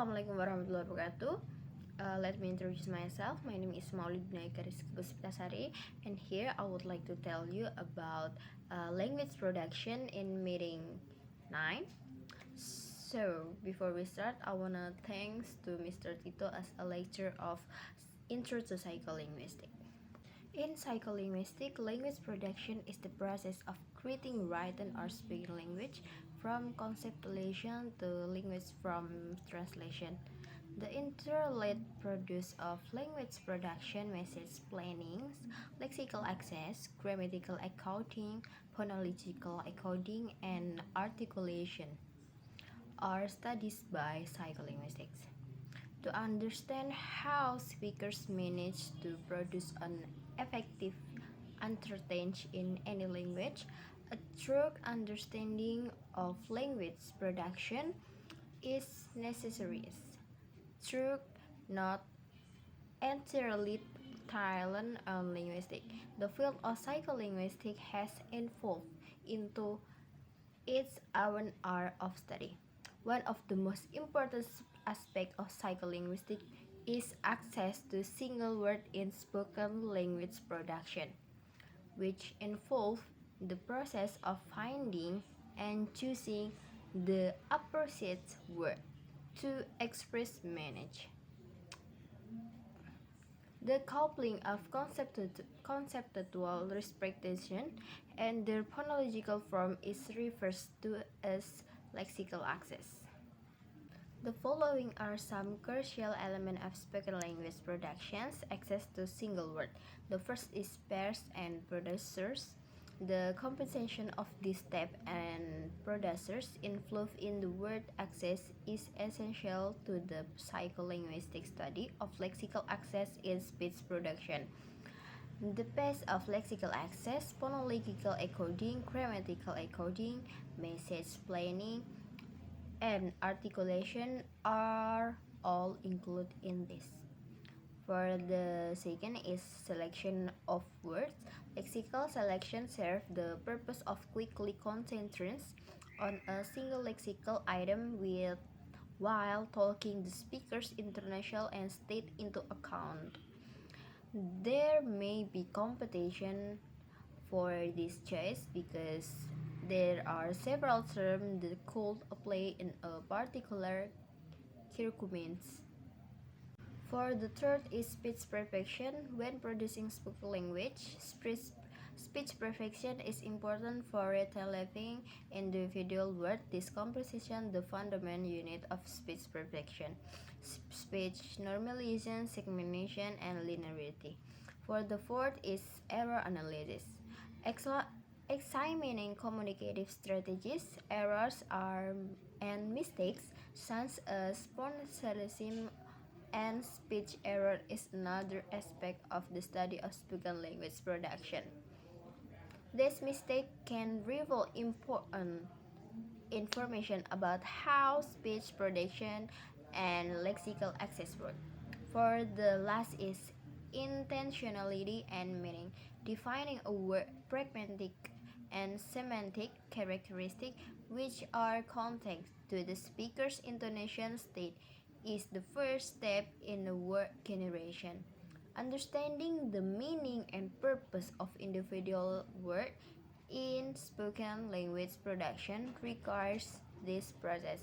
Assalamualaikum warahmatullahi wabarakatuh. Let me introduce myself. My name is Maulid Binaika Rizky Puspitasari, and here I would like to tell you about language production in meeting 9. So before we start, I wanna thanks to Mr. Tito as a lecturer of Intro to Psycholinguistics. In psycholinguistics, language production is the process of creating written or spoken language from conceptualization to language from translation. The interleaved produce of language production, message planning, lexical access, grammatical encoding, phonological encoding, and articulation are studied by psycholinguistics. To understand how speakers manage to produce an effective entertainment in any language, a true understanding of language production is necessary. True, not entirely talent on linguistics. The field of psycholinguistics has evolved into its own art of study. One of the most important aspects of psycholinguistics is access to single word in spoken language production, which involves the process of finding and choosing the appropriate word to express message. The coupling of conceptual representation and their phonological form is referred to as lexical access. The following are some crucial elements of spoken language productions: access to single word. The first is pairs and producers. The compensation of this step and producers involved in the word access is essential to the psycholinguistic study of lexical access in speech production. The pace of lexical access, phonological encoding, grammatical encoding, message planning, and articulation are all included in this. For the second is selection of words. Lexical selection serves the purpose of quickly concentrating on a single lexical item while taking the speaker's intonation and state into account. There may be competition for this choice because there are several terms that could apply in a particular circumstance. For the third is speech perfection. When producing spoken language, speech perfection is important for retrieving individual word decomposition, the fundamental unit of speech perfection, speech normalization, segmentation, and linearity. For the fourth is error analysis. Examining communicative strategies, errors and mistakes such as pronunciation and speech error is another aspect of the study of spoken language production. This mistake can reveal important information about how speech production and lexical access work. For the last is intentionality and meaning. Defining a word pragmatic and semantic characteristic which are context to the speaker's intonation state is the first step in the word generation. Understanding the meaning and purpose of individual word in spoken language production requires this process.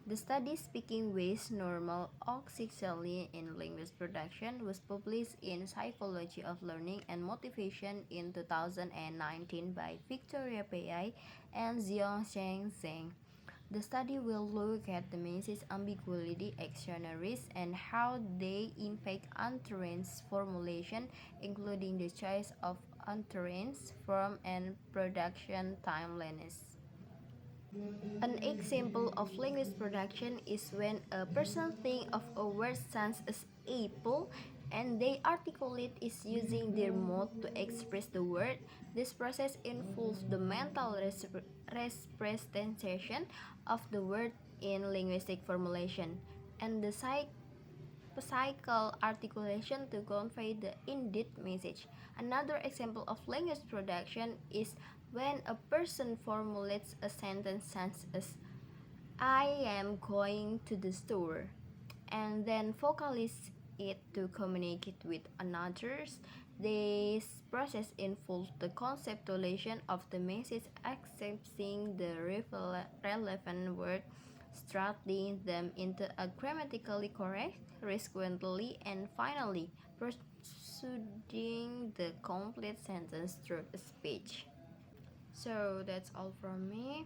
The study Speaking with Normal Oxytocin in Language Production was published in Psychology of Learning and Motivation in 2019 by Victoria Pai and Xiongsheng Zheng. The study will look at the message ambiguity dictionaries and how they impact utterance formulation, including the choice of utterance form and production timeliness. An example of language production is when a person thinks of a word such as apple and they articulate it using their mouth to express the word. This process involves the mental representation of the word in linguistic formulation and the psychical articulation to convey the indeed message. Another example of language production is when a person formulates a sentence such as I am going to the store, and then vocalize it to communicate with others. This process involves the conceptualization of the message, accepting the relevant word, structuring them into a grammatically correct, consequently, and finally pursuing the complete sentence through speech. So that's all from me.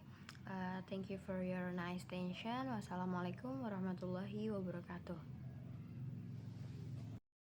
Thank you for your nice attention. Wassalamualaikum warahmatullahi wabarakatuh.